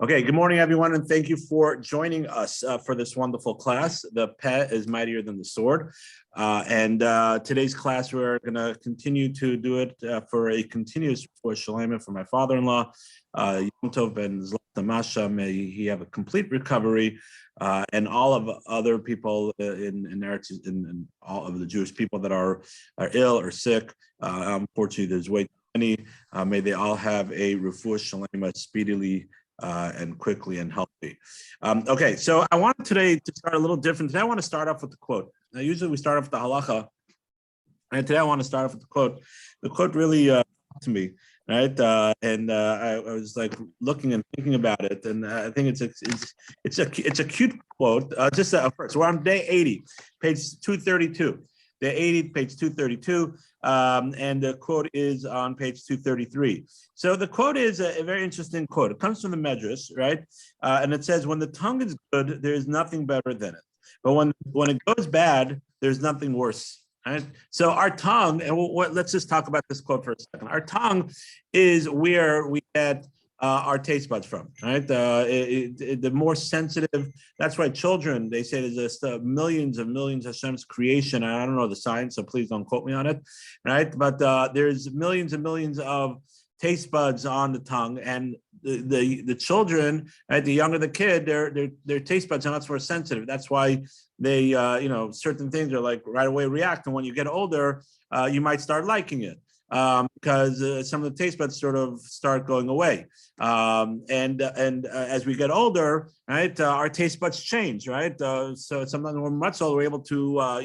Okay, good morning, everyone, and thank you for joining us for this wonderful class. The pet is mightier than the sword. Today's class, we're going to continue to do it for a continuous for Shalema for my father-in-law, Yom Tov ben Zlata Masha. May he have a complete recovery, and all of other people in all of the Jewish people that are ill or sick. Unfortunately, there's way too many. May they all have a refuah Shalema speedily and quickly and healthy. Okay, so I wanted today to start a little different. Today I want to start off with the quote. Now, usually we start off with the halacha, and today I want to start off with the quote. The quote really to me, right? I was like looking and thinking about it, and I think it's a cute quote. First, we're on day 80, page 232. Day 80, page 232, and the quote is on page 233. So the quote is a very interesting quote. It comes from the Medrash, right? And it says, when the tongue is good, there is nothing better than it. But when it goes bad, there's nothing worse, right? So our tongue, and let's just talk about this quote for a second. Our tongue is where we get our taste buds from, right? The more sensitive, that's why children, they say there's just millions of Hashem's creation. I don't know the science, so please don't quote me on it, right? But there's millions and millions of taste buds on the tongue, and the children, right, the younger the kid, their taste buds are not so sensitive. That's why they, certain things are like right away react, and when you get older, you might start liking it. Because some of the taste buds sort of start going away, as we get older, right, our taste buds change, right? So sometimes when we're much older, we're able to,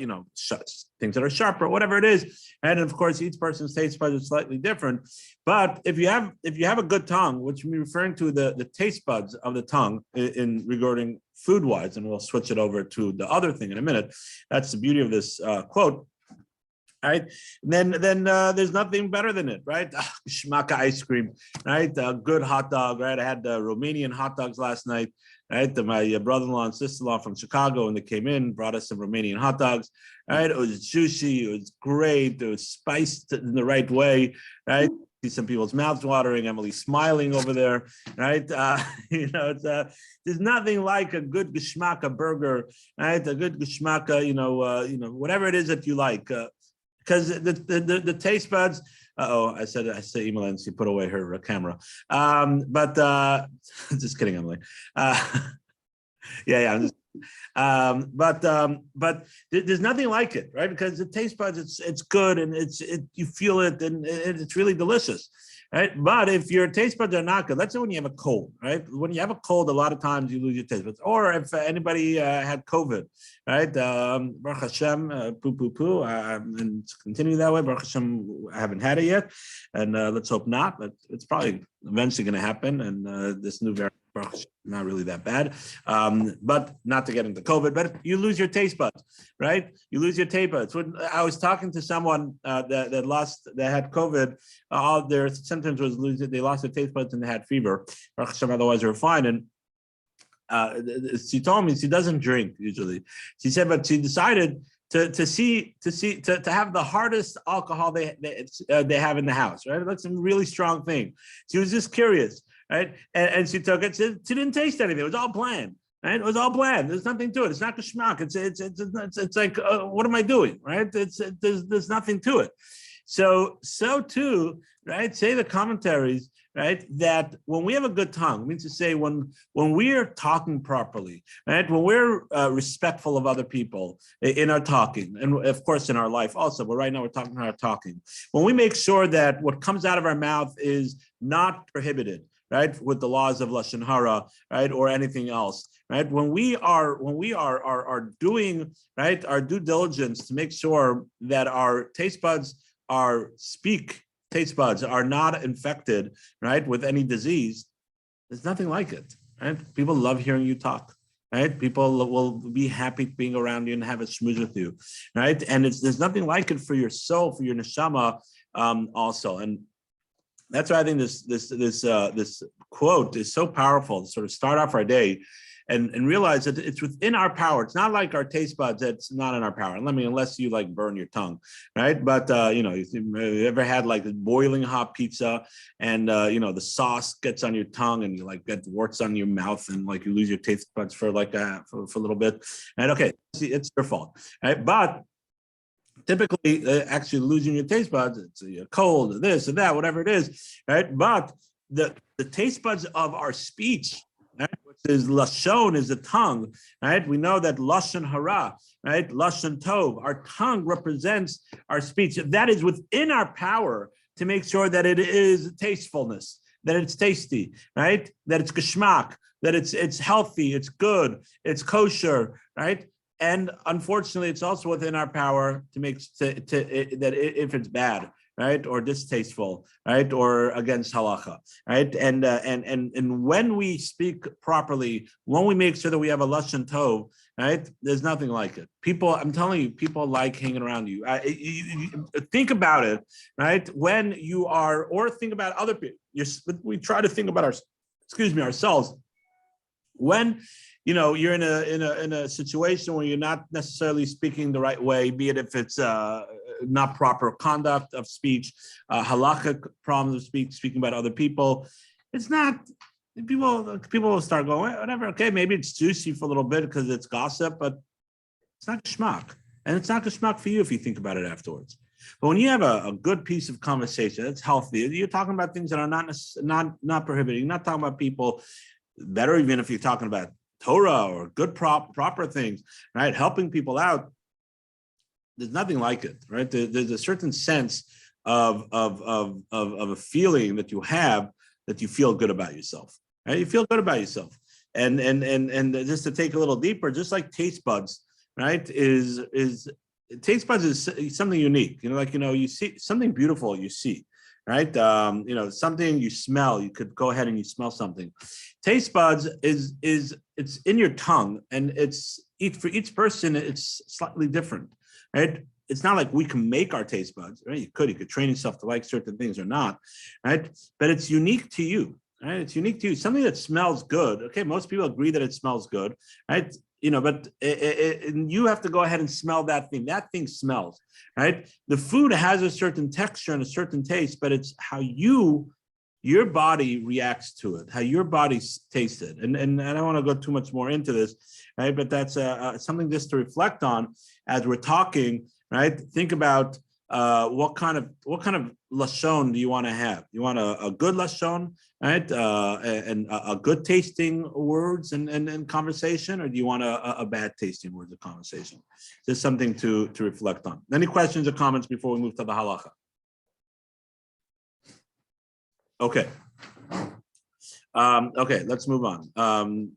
things that are sharper, whatever it is, and of course, each person's taste buds is slightly different. But if you have a good tongue, which we're referring to the taste buds of the tongue in regarding food-wise, and we'll switch it over to the other thing in a minute. That's the beauty of this quote. Right, then there's nothing better than it, right? Shmaka ice cream, right? Good hot dog, right? I had Romanian hot dogs last night, right? My brother-in-law and sister-in-law from Chicago, when they came in, brought us some Romanian hot dogs, right? It was juicy, it was great, it was spiced in the right way, right? See some people's mouths watering. Emily's smiling over there, right? There's nothing like a good geschmacka burger, right? A good geschmacka, whatever it is that you like. Because the taste buds. I said Emily, and she put away her camera. Just kidding, Emily. Yeah. I'm just, but there's nothing like it, right? Because the taste buds, it's good, and you feel it, and it's really delicious. Right, but if your taste buds are not good, let's say when you have a cold, right? When you have a cold, a lot of times you lose your taste buds. Or if anybody had COVID, right? Baruch Hashem, and continue that way. Baruch Hashem, I haven't had it yet, and let's hope not. But it's probably eventually going to happen. And this new variant, not really that bad, but not to get into COVID. But you lose your taste buds, right? You lose your taste buds. When I was talking to someone that had COVID, all their symptoms was losing. They lost their taste buds and they had fever. Otherwise, they were fine. And she told me she doesn't drink usually. She said, but she decided to have the hardest alcohol they have in the house, right? That's a really strong thing. She was just curious, right? And she took it. She didn't taste anything. It was all bland, right? It was all bland. There's nothing to it. It's not geschmack. It's like what am I doing, right? There's nothing to it. So too, right? Say the commentaries, right? That when we have a good tongue, means to say when we're talking properly, right? When we're respectful of other people in our talking, and of course in our life also, but right now we're talking about our talking. When we make sure that what comes out of our mouth is not prohibited, right, with the laws of Lashon Hara, right, or anything else, right? When we are doing, right, our due diligence to make sure that our taste buds, taste buds are not infected, right, with any disease, there's nothing like it, right? People love hearing you talk, right? People will be happy being around you and have a schmooze with you, right? And there's nothing like it for your soul, for your neshama, also. And that's why I think this quote is so powerful to sort of start off our day. and realize that it's within our power. It's not like our taste buds, that's not in our power. Unless you like burn your tongue, right? But you ever had like boiling hot pizza and the sauce gets on your tongue and you like get warts on your mouth and like you lose your taste buds for like for a little bit. And okay, it's your fault, right? But typically, actually losing your taste buds, it's a cold, this or that, whatever it is, right? But the taste buds of our speech, right, which is lashon, is the tongue, right? We know that lashon hara, right, lashon tov, our tongue represents our speech. That is within our power to make sure that it is tastefulness, that it's tasty, right? That it's geschmack, that it's healthy, it's good, it's kosher, right? And unfortunately, it's also within our power to make that if it's bad, right, or distasteful, right, or against halacha, right, and when we speak properly, when we make sure that we have a lashon tov, right, there's nothing like it. People, I'm telling you, people like hanging around you. Think about it, right? When you are, or think about other people. We try to think about ourselves. When you're in a situation where you're not necessarily speaking the right way, be it if it's not proper conduct of speech, halakhic problems of speaking about other people. It's not, people will start going, whatever, okay, maybe it's juicy for a little bit because it's gossip, but it's not geschmack. And it's not geschmack for you if you think about it afterwards. But when you have a good piece of conversation, it's healthy, you're talking about things that are not prohibiting, you're not talking about people, better even if you're talking about Torah or good proper things, right? Helping people out. There's nothing like it, right? There's a certain sense of a feeling that you have that you feel good about yourself, right? You feel good about yourself, and just to take a little deeper, just like taste buds, right? Taste buds is something unique. You see something beautiful, you see. Right, something you smell. You could go ahead and you smell something. Taste buds is it's in your tongue, and for each person it's slightly different, right? It's not like we can make our taste buds, right? You could train yourself to like certain things or not, right? But it's unique to you, right? It's unique to you. Something that smells good. Okay, most people agree that it smells good, right? But you have to go ahead and smell that thing. That thing smells, right? The food has a certain texture and a certain taste, but it's how your body reacts to it, how your body tastes it. And I don't want to go too much more into this, right? But that's something just to reflect on as we're talking, right? Think about what kind of lashon do you want to have? You want a good lashon, right? And a good tasting words and conversation, or do you want a bad tasting words of conversation? Just something to reflect on. Any questions or comments before we move to the halacha? Okay. Okay, let's move on.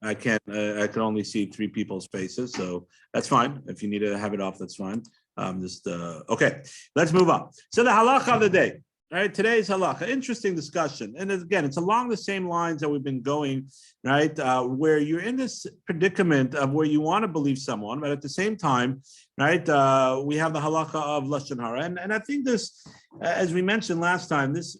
I can only see 3 people's faces, so that's fine. If you need to have it off, that's fine. Okay, let's move on. So the halacha of the day, right? Today's halacha, interesting discussion. And again, it's along the same lines that we've been going, right? Where you're in this predicament of where you want to believe someone, but at the same time, right? We have the halacha of lashon hara. And I think this, as we mentioned last time, this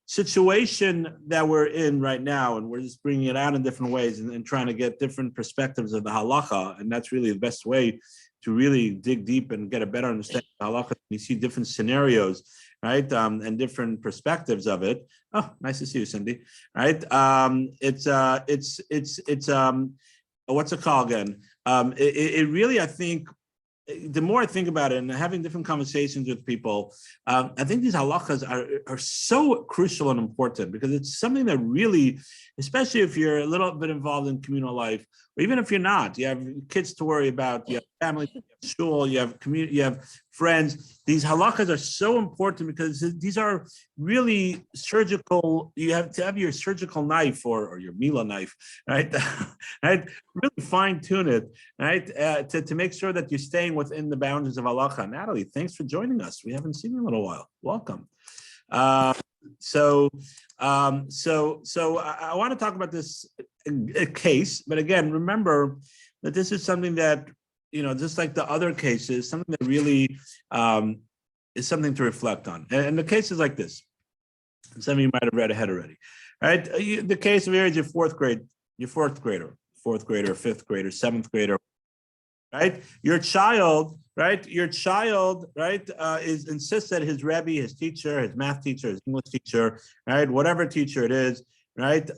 situation that we're in right now, and we're just bringing it out in different ways and trying to get different perspectives of the halacha. And that's really the best way to really dig deep and get a better understanding of halacha. You see different scenarios, right? And different perspectives of it. Oh, nice to see you, Cindy. Right? It's what's it called again? It really, I think, the more I think about it and having different conversations with people, I think these halachas are so crucial and important because it's something that really, especially if you're a little bit involved in communal life, or even if you're not, you have kids to worry about, you have family, you have school, you have community, you have friends. These halachas are so important because these are really surgical. You have to have your surgical knife or your Mila knife, right? Right? Really fine tune it, right? To make sure that you're staying within the boundaries of halacha. Natalie, thanks for joining us. We haven't seen you in a little while. Welcome. So I want to talk about this case, but again, remember that this is something that, just like the other cases, something that really is something to reflect on. And the case is like this. Some of you might have read ahead already, right? The case of here is your 4th grade, your fourth grader, fifth grader, seventh grader, right? Your child, right? Is insists that his Rebbe, his teacher, his math teacher, his English teacher, right? Whatever teacher it is, right?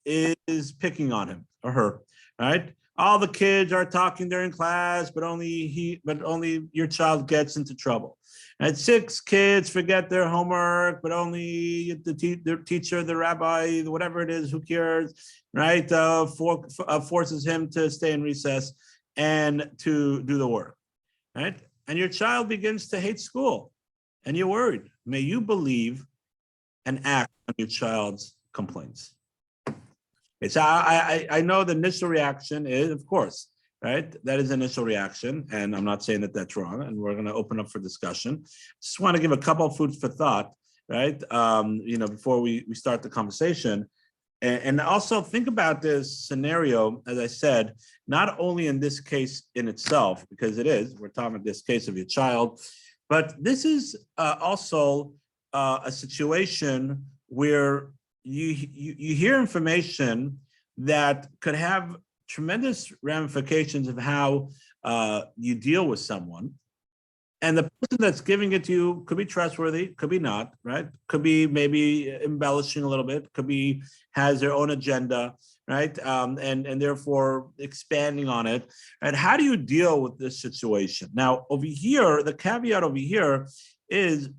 Is picking on him or her, right? All the kids are talking during class, but only your child gets into trouble. And 6 kids forget their homework, but only the teacher, the rabbi, whatever it is, who cares, right? Forces him to stay in recess and to do the work, right? And your child begins to hate school, and you're worried. May you believe and act on your child's complaints. Okay, so I know the initial reaction is, of course, right? That is initial reaction, and I'm not saying that that's wrong, and we're going to open up for discussion. Just want to give a couple of foods for thought, right? Before we start the conversation. And also think about this scenario, as I said, not only in this case in itself, because we're talking about this case of your child, but this is also a situation where you hear information that could have tremendous ramifications of how you deal with someone. And the person that's giving it to you could be trustworthy, could be not, right? Could be maybe embellishing a little bit, could be has their own agenda, right? And therefore expanding on it. And how do you deal with this situation? Now, over here, the caveat over here is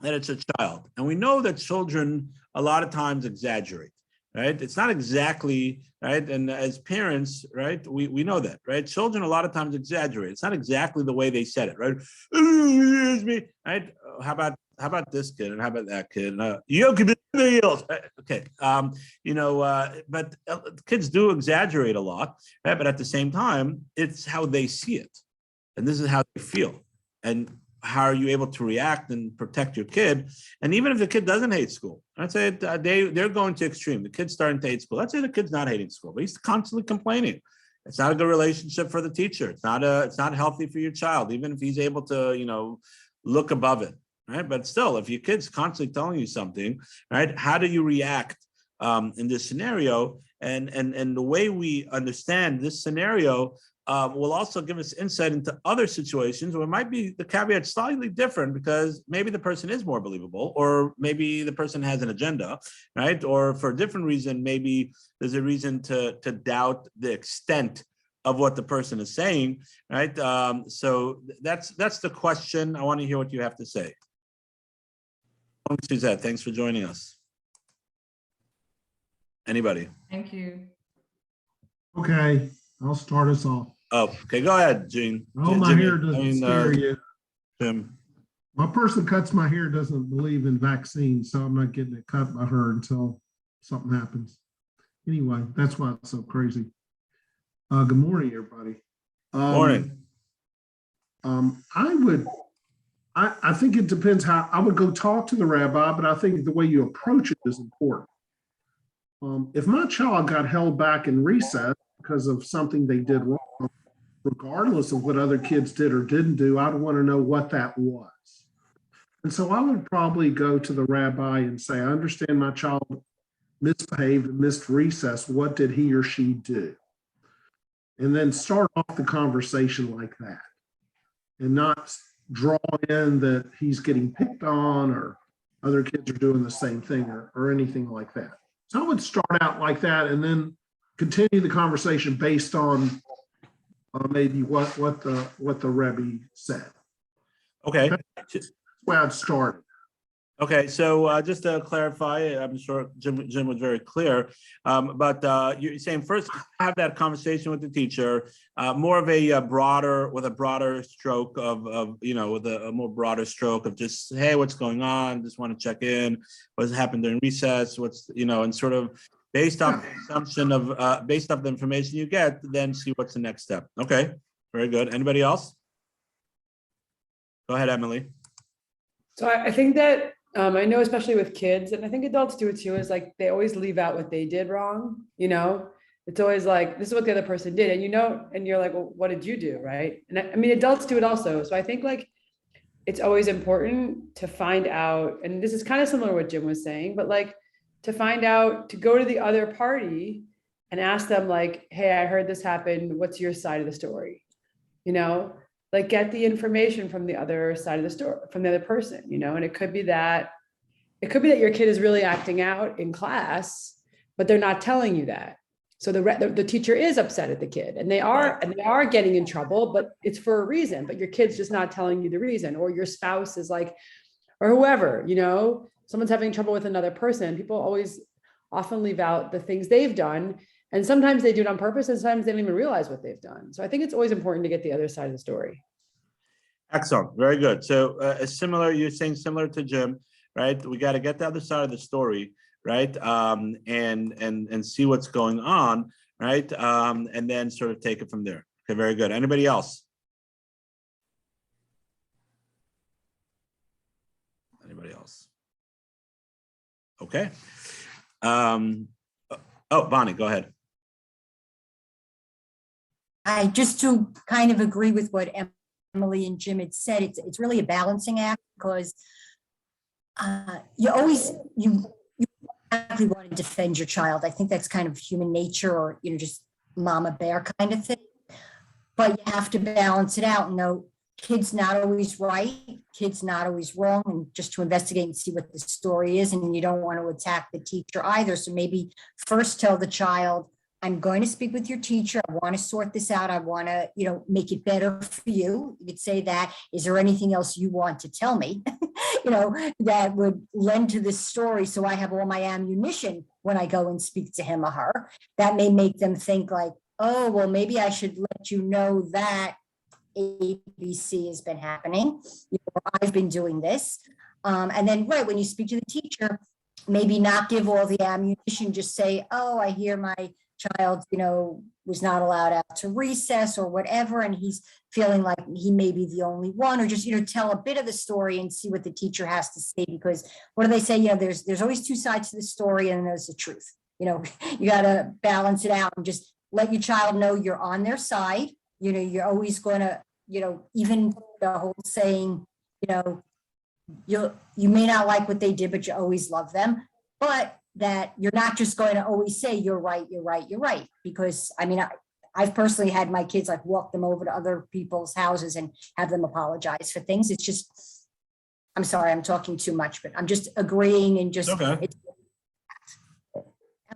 that it's a child. And we know that children a lot of times exaggerate, right? It's not exactly, right? And as parents, right, we know that, right? Children a lot of times exaggerate. It's not exactly the way they said it, right? Excuse me, right? How about this kid and how about that kid? You could be something else. Okay, but kids do exaggerate a lot, right? But at the same time, it's how they see it, and this is how they feel, and how are you able to react and protect your kid? And even if the kid doesn't hate school, I'd say they're going to extreme. The kid's starting to hate school. Let's say the kid's not hating school, but he's constantly complaining. It's not a good relationship for the teacher. It's not healthy for your child, even if he's able to, look above it, right? But still, if your kid's constantly telling you something, right, how do you react in this scenario? And the way we understand this scenario will also give us insight into other situations where it might be the caveat slightly different because maybe the person is more believable, or maybe the person has an agenda, right? Or for a different reason, maybe there's a reason to doubt the extent of what the person is saying, right? So that's the question. I want to hear what you have to say. Suzette, thanks for joining us. Anybody? Thank you. Okay, I'll start us off. Oh, okay, go ahead, Gene. Oh, my hair doesn't scare you. Jim. My person cuts my hair doesn't believe in vaccines, so I'm not getting it cut by her until something happens. Anyway, that's why it's so crazy. Good morning, everybody. Morning. I think it depends how I would go talk to the rabbi, but I think the way you approach it is important. If my child got held back in recess because of something they did wrong, regardless of what other kids did or didn't do, I'd want to know what that was. And so I would probably go to the rabbi and say, I understand my child misbehaved, missed recess. What did he or she do? And then start off the conversation like that, and not draw in that he's getting picked on or other kids are doing the same thing or anything like that. So I would start out like that and then continue the conversation based on maybe what the Rebbe said. Okay. That's where I'd start. Okay, so just to clarify, I'm sure Jim was very clear, but you're saying first have that conversation with the teacher, more of a broader stroke of with a more broader stroke of just, hey, what's going on? Just want to check in. What's happened during recess? And sort of based off the assumption of based off the information you get, then see what's the next step. Okay, very good. Anybody else? Go ahead, Emily. So I think that I know, especially with kids, and I think adults do it too, is like they always leave out what they did wrong. It's always like, this is what the other person did. And you're like, well, what did you do? Right. And I mean, adults do it also. So I think like it's always important to find out, and this is kind of similar to what Jim was saying, but like to find out, to go to the other party and ask them like, hey, I heard this happened. What's your side of the story? You know, like get the information from the other side of the story, from the other person, you know, and it could be that your kid is really acting out in class, but they're not telling you that. So the teacher is upset at the kid and they are getting in trouble, but it's for a reason, but your kid's just not telling you the reason, or your spouse is like, or whoever, you know, someone's having trouble with another person. People always often leave out the things they've done. And sometimes they do it on purpose, and sometimes they don't even realize what they've done. So I think it's always important to get the other side of the story. Excellent. Very good. So you're saying similar to Jim, right? We got to get the other side of the story, right? And see what's going on, right? And then sort of take it from there. Okay, very good. Anybody else? Anybody else? Okay. Oh, Bonnie, go ahead. I just to kind of agree with what Emily and Jim had said, it's really a balancing act, because you exactly want to defend your child. I think that's kind of human nature, or, you know, just mama bear kind of thing. But you have to balance it out. No, kid's not always right, kid's not always wrong, and just to investigate and see what the story is. And you don't want to attack the teacher either. So maybe first tell the child, I'm going to speak with your teacher. I want to sort this out. I want to, you know, make it better for you. You could say that. Is there anything else you want to tell me, you know, that would lend to this story, so I have all my ammunition when I go and speak to him or her? That may make them think like, oh, well, maybe I should let you know that ABC has been happening. You know, I've been doing this. And then, right, when you speak to the teacher, maybe not give all the ammunition, just say, oh, I hear my child, you know, was not allowed out to recess or whatever, and he's feeling like he may be the only one, or just, you know, tell a bit of the story and see what the teacher has to say. Because what do they say? You know, there's always two sides to the story, and there's the truth. You know, you got to balance it out and just let your child know you're on their side. You know, you're always going to, you know, even the whole saying, you know, you may not like what they did, but you always love them. But that you're not just going to always say you're right, you're right, you're right. Because I mean, I've personally had my kids like walk them over to other people's houses and have them apologize for things. It's just, I'm sorry, I'm talking too much, but I'm just agreeing and just. Okay. And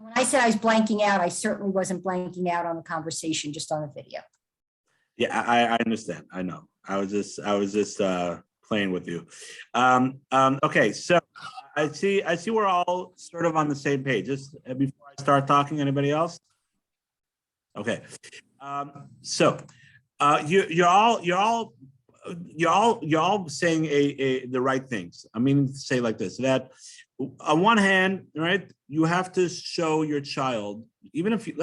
when I said I was blanking out, I certainly wasn't blanking out on the conversation, just on the video. Yeah, I understand. I know. I was just playing with you. Okay, so I see we're all sort of on the same page. Just before I start talking, anybody else? Okay. So you're all saying the right things. I mean, say like this, that on one hand, right, you have to show your child, even if you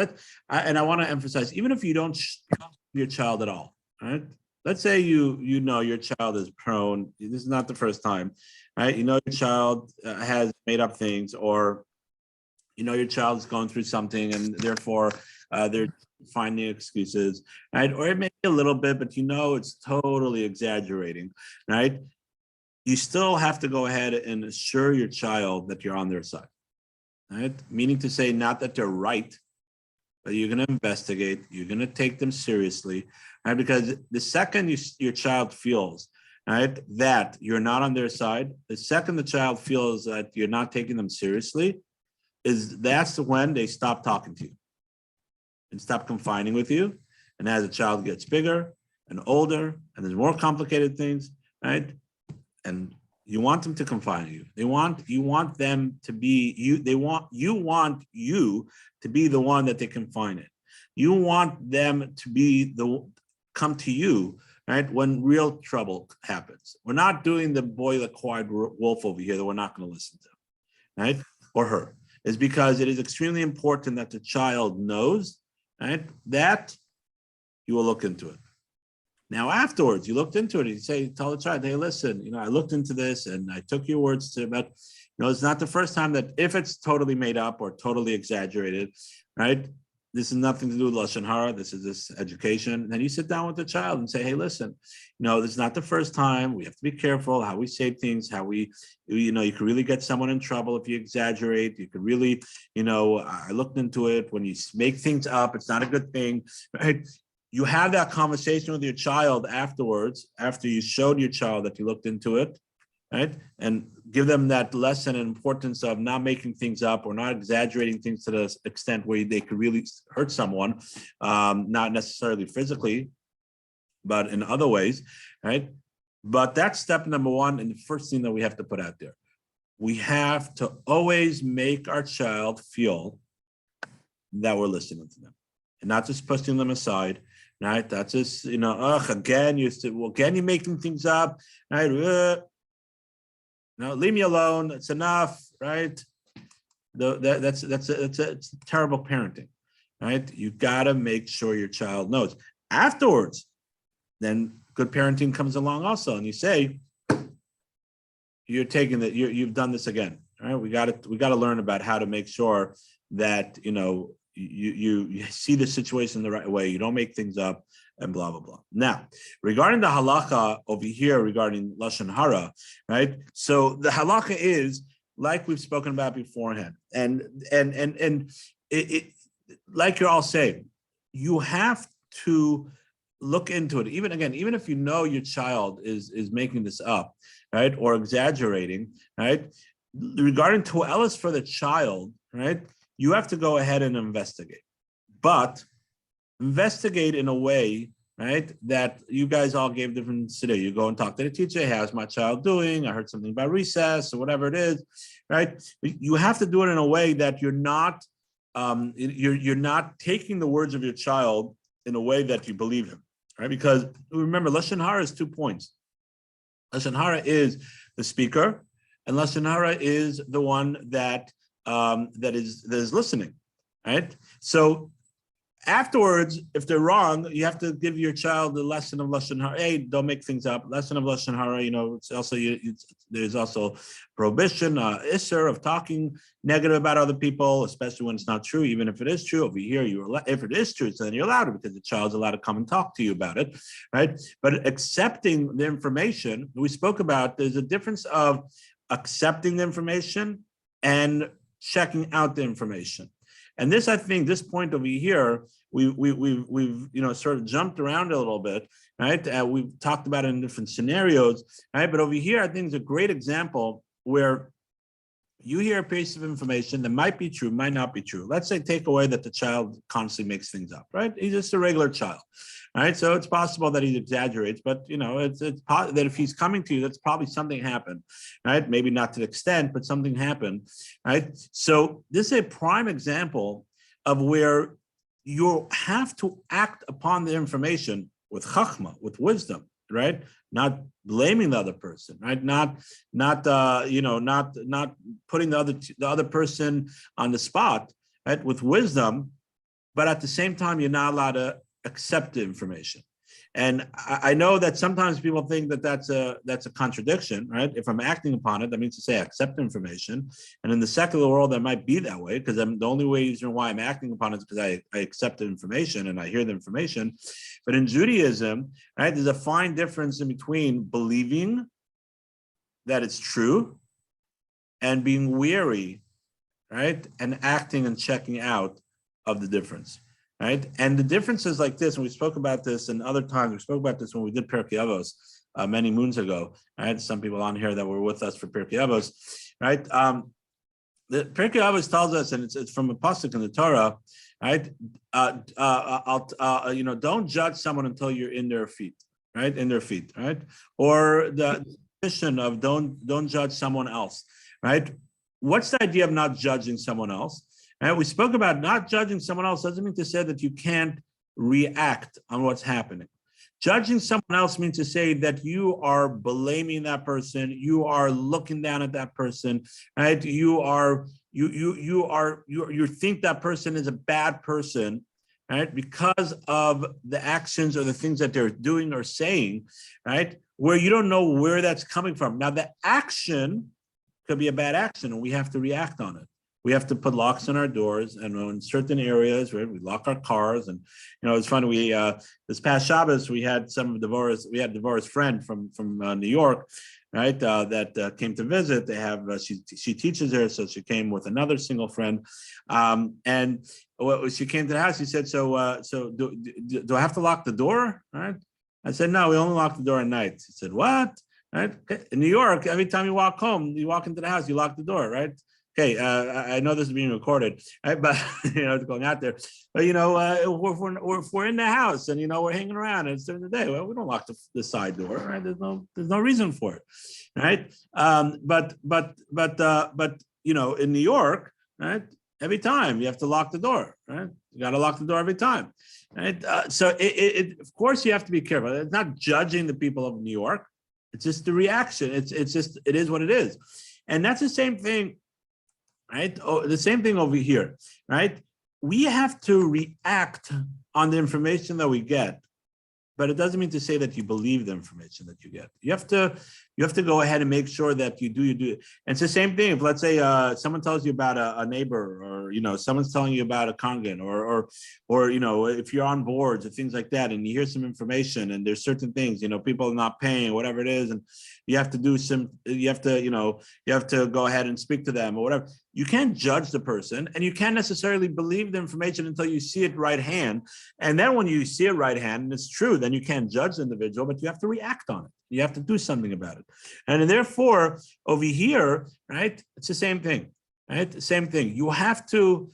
and I want to emphasize, even if you don't show your child at all, right? Let's say you know your child is prone. This is not the first time, right? You know your child has made up things, or you know your child is going through something, and therefore they're finding excuses, right? Or it may be a little bit, but you know it's totally exaggerating, right? You still have to go ahead and assure your child that you're on their side, right? Meaning to say, not that they're right, but you're going to investigate, you're going to take them seriously, right? Because the second your child feels, right, that you're not on their side, the second the child feels that you're not taking them seriously, that's when they stop talking to you and stop confiding with you. And as the child gets bigger and older, and there's more complicated things, right? And you want them to confide in you. You want them to be you. You want you to be the one that they confide in. You want them to come to you, right, when real trouble happens. We're not doing the boy that cried wolf over here that we're not going to listen to, right, or her. Is because it is extremely important that the child knows, right, that you will look into it. Now, afterwards, you looked into it, and you tell the child, hey, listen, you know, I looked into this and I took your words to it, but, you know, it's not the first time that if it's totally made up or totally exaggerated, right, this is nothing to do with Lashon Hara. This is this education. And then you sit down with the child and say, hey, listen, this is not the first time. We have to be careful how we say things, how we, you can really get someone in trouble if you exaggerate. You could really, I looked into it. When you make things up, it's not a good thing, right? You have that conversation with your child afterwards, after you showed your child that you looked into it, right? And give them that lesson and importance of not making things up or not exaggerating things to the extent where they could really hurt someone, not necessarily physically, but in other ways, right? But that's step number one, and the first thing that we have to put out there. We have to always make our child feel that we're listening to them and not just pushing them aside, right? That's just, again, you're making things up, right? No, leave me alone. It's enough, right? It's terrible parenting, right? You gotta make sure your child knows. Afterwards, then good parenting comes along also, and you say, you're taking that. You've done this again, all right? We gotta learn about how to make sure that you see the situation the right way. You don't make things up. And blah, blah, blah. Now, regarding the halacha over here, regarding Lashon Hara, right? So the halacha is, like we've spoken about beforehand, and it like you're all saying, you have to look into it. Even if you know your child is making this up, right, or exaggerating, right? Regarding to'eles for the child, right, you have to go ahead and investigate. But investigate in a way, right, that you guys all gave different today. You go and talk to the teacher. Hey, how's my child doing? I heard something about recess or whatever it is, right? You have to do it in a way that you're not taking the words of your child in a way that you believe him, right? Because remember, Lashon Hara is 2 points. Lashon Hara is the speaker, and Lashon Hara is the one that is listening, right? So afterwards, if they're wrong, you have to give your child the lesson of Lashon Hara. Hey, don't make things up. Lesson of Lashon Hara, it's also, there's also prohibition, isser of talking negative about other people, especially when it's not true. Even if it is true, over here, if it is true, then you're allowed to, because the child's allowed to come and talk to you about it, right? But accepting the information, we spoke about, there's a difference of accepting the information and checking out the information. And this, I think, this point over here, we've sort of jumped around a little bit, right? We've talked about it in different scenarios, right? But over here, I think is a great example where you hear a piece of information that might be true, might not be true. Let's say take away that the child constantly makes things up, right? He's just a regular child, right? So it's possible that he exaggerates, but it's that if he's coming to you, that's probably something happened, right? Maybe not to the extent, but something happened, right? So this is a prime example of where you have to act upon the information with chachma, with wisdom, right? Not blaming the other person, right? Not putting the other person on the spot, right? With wisdom, but at the same time, you're not allowed to accept the information. And I know that sometimes people think that that's a contradiction, right? If I'm acting upon it, that means to say I accept information. And in the secular world, that might be that way, because the only reason why I'm acting upon it is because I accept the information and I hear the information. But in Judaism, right, there's a fine difference in between believing that it's true and being wary, right, and acting and checking out of the difference. Right, and the difference is like this, and we spoke about this in other times. We spoke about this when we did Pirkei Avos many moons ago. Right, some people on here that were with us for Pirkei Avos. Right, the Pirkei Avos tells us, and it's from a pasuk in the Torah. Right, don't judge someone until you're in their feet. Right, in their feet. Right, or the definition of don't judge someone else. Right, what's the idea of not judging someone else? And we spoke about not judging someone else doesn't mean to say that you can't react on what's happening. Judging someone else means to say that you are blaming that person, you are looking down at that person, right? You think that person is a bad person, right? Because of the actions or the things that they're doing or saying, right? Where you don't know where that's coming from. Now, the action could be a bad action, and we have to react on it. we have to put locks on our doors, and in certain areas, right, we lock our cars. And it's funny. We this past Shabbos we had Devorah's friend from New York, right? That came to visit. They have she teaches there, so she came with another single friend, and she came to the house. She said, "So do I have to lock the door?" Right? I said, "No, we only lock the door at night." She said, "What?" Right? In New York, every time you walk home, you walk into the house, you lock the door, right? Okay, I know this is being recorded, right? But it's going out there. But if we're in the house and we're hanging around and it's during the day, well, we don't lock the side door, right? There's no reason for it, right? But in New York, right? Every time you have to lock the door, right? You got to lock the door every time, right? So of course you have to be careful. It's not judging the people of New York. It's just the reaction. It is what it is, and that's the same thing. Right? Oh, the same thing over here, right? We have to react on the information that we get, but it doesn't mean to say that you believe the information that you get. You have to go ahead and make sure that you do. And it's the same thing. If let's say someone tells you about a neighbor, or someone's telling you about a congregant, or if you're on boards or things like that, and you hear some information and there's certain things, people are not paying, whatever it is, and you have to go ahead and speak to them or whatever. You can't judge the person, and you can't necessarily believe the information until you see it right hand. And then when you see it right hand and it's true, then you can't judge the individual, but you have to react on it. You have to do something about it. And therefore, over here, right, it's the same thing, right? The same thing. You have to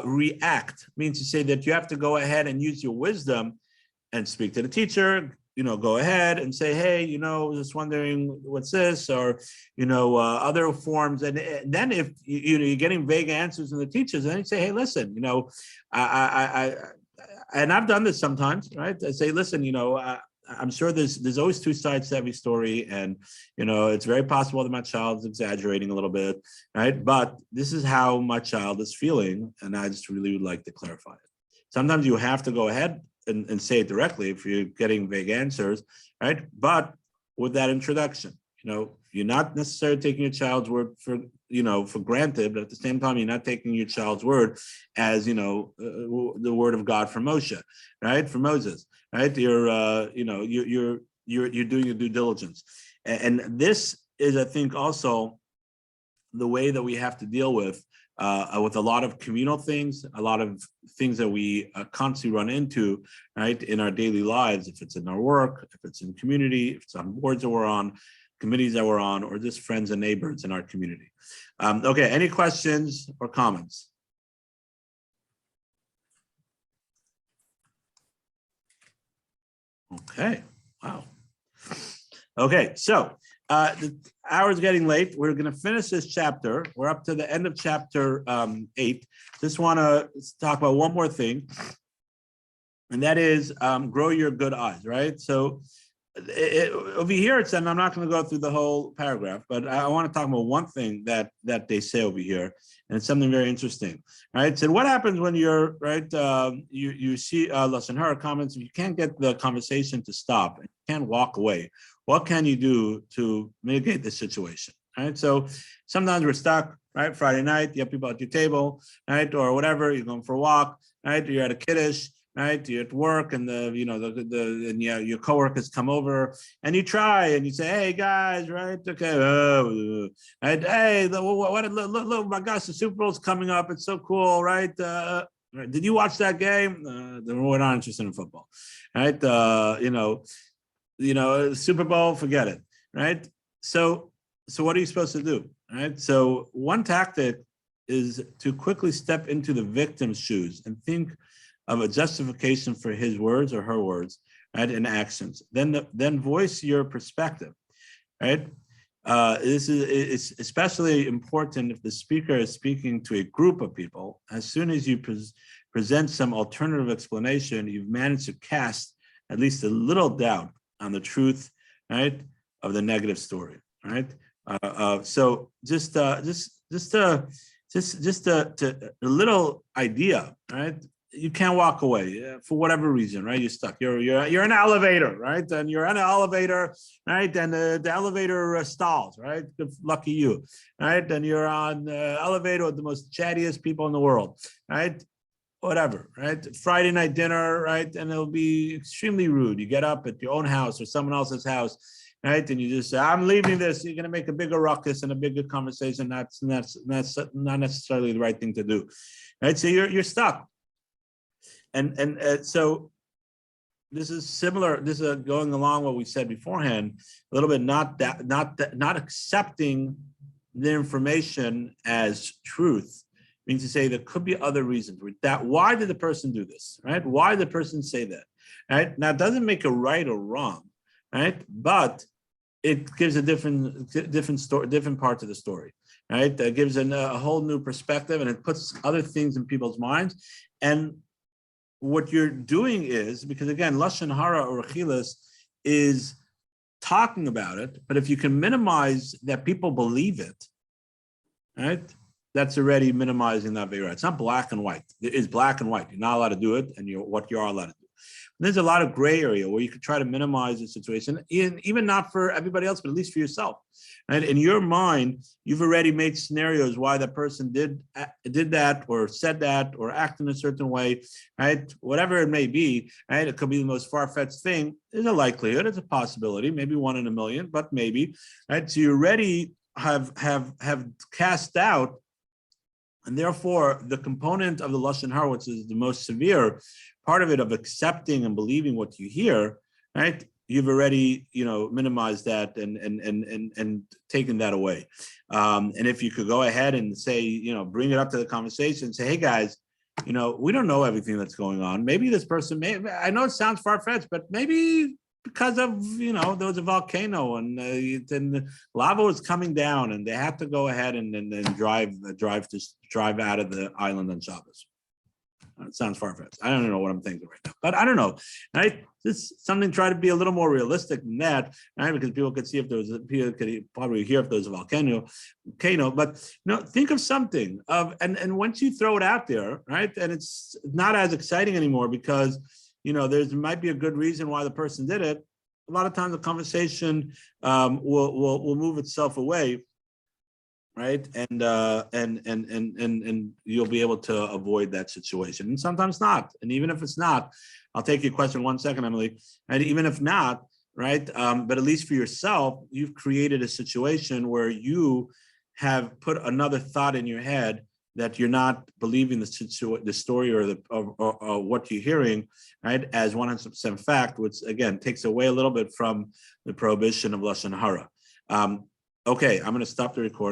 react, means to say that you have to go ahead and use your wisdom and speak to the teacher, go ahead and say, hey, just wondering what's this, or, other forms. And then if you're getting vague answers from the teachers, then you say, hey, listen, and I've done this sometimes, right? I say, listen, I'm sure there's always two sides to every story, and it's very possible that my child's exaggerating a little bit, right? But this is how my child is feeling, and I just really would like to clarify it. Sometimes you have to go ahead and say it directly if you're getting vague answers, right? But with that introduction, you're not necessarily taking your child's word for granted, but at the same time, you're not taking your child's word as the word of God for Moshe, right? For Moses, right? You're doing your due diligence, and this is, I think, also the way that we have to deal with a lot of communal things, a lot of things that we constantly run into, right, in our daily lives, if it's in our work, if it's in community, if it's on boards that we're on, committees that we're on, or just friends and neighbors in our community. Okay, any questions or comments? Okay, wow. Okay, so the hour's getting late. We're going to finish this chapter. We're up to the end of chapter 8. Just want to talk about one more thing, and that is grow your good eyes, right? So over here it said, I'm not going to go through the whole paragraph, but I want to talk about one thing that they say over here, and it's something very interesting, right? So what happens when you're, right, you see Lashon Hara comments, if you can't get the conversation to stop, and you can't walk away, what can you do to mitigate this situation, right? So sometimes we're stuck, right? Friday night, you have people at your table, right? Or whatever, you're going for a walk, right? You're at a kiddush, right? You're at work, and your coworkers come over, and you try, and you say, "Hey guys, right? Okay, right? Hey, look, my gosh, the Super Bowl's coming up. It's so cool, right? Did you watch that game? We're not interested in football, right? Super Bowl, forget it, right? So what are you supposed to do, right? So one tactic is to quickly step into the victim's shoes and think of a justification for his words or her words, right, and actions. Then voice your perspective, right? This is especially important if the speaker is speaking to a group of people. As soon as you present some alternative explanation, you've managed to cast at least a little doubt on the truth, right, of the negative story, right? So just a little idea, right? you can't walk away for whatever reason, right? You're stuck. You're in an elevator, right? And you're in an elevator, right? And the elevator stalls, right? Lucky you, right? And you're on the elevator with the most chattiest people in the world, right? Whatever, right? Friday night dinner, right? And it'll be extremely rude. You get up at your own house or someone else's house, right? And you just say, "I'm leaving this." You're going to make a bigger ruckus and a bigger conversation. That's not necessarily the right thing to do, right? So you're stuck. And so this is similar. This is going along what we said beforehand. A little bit not accepting the information as truth means to say there could be other reasons. That why did the person do this? Right? Why did the person say that? Right? Now it doesn't make it right or wrong, right? But it gives a different story, different parts of the story. Right? It gives a whole new perspective, and it puts other things in people's minds. And what you're doing is, because again, lashon hara or achilas is talking about it, but if you can minimize that people believe it, right? That's already minimizing that very right. It's not black and white. It is black and white. You're not allowed to do it, and what you are allowed to do. There's a lot of gray area where you could try to minimize the situation, even not for everybody else, but at least for yourself. And in your mind, you've already made scenarios why that person did that or said that or acted in a certain way, right? Whatever it may be, right? It could be the most far-fetched thing. There's a likelihood, it's a possibility, maybe 1 in a million, but maybe, right? So you already have cast out, and therefore the component of the lashon hara, which is the most severe part of it, of accepting and believing what you hear, right? You've already, minimized that and taken that away. And if you could go ahead and say, bring it up to the conversation, say, "Hey guys, we don't know everything that's going on. Maybe this person I know it sounds far-fetched, but maybe because of, there was a volcano and the lava was coming down and they had to go ahead and drive out of the island on Shabbos." It sounds far-fetched. I don't know what I'm thinking right now, but I don't know, right? This is something, try to be a little more realistic than that, right? Because people could see people could probably hear if there's a volcano, but think of something and once you throw it out there, right? And it's not as exciting anymore because, there might be a good reason why the person did it. A lot of times the conversation will move itself away, right? And you'll be able to avoid that situation. And sometimes not. And even if it's not, I'll take your question 1 second, Emily. And even if not, right? But at least for yourself, you've created a situation where you have put another thought in your head that you're not believing the story or what you're hearing, right, as 100% fact, which again takes away a little bit from the prohibition of lashon hara. Okay, I'm going to stop the recording.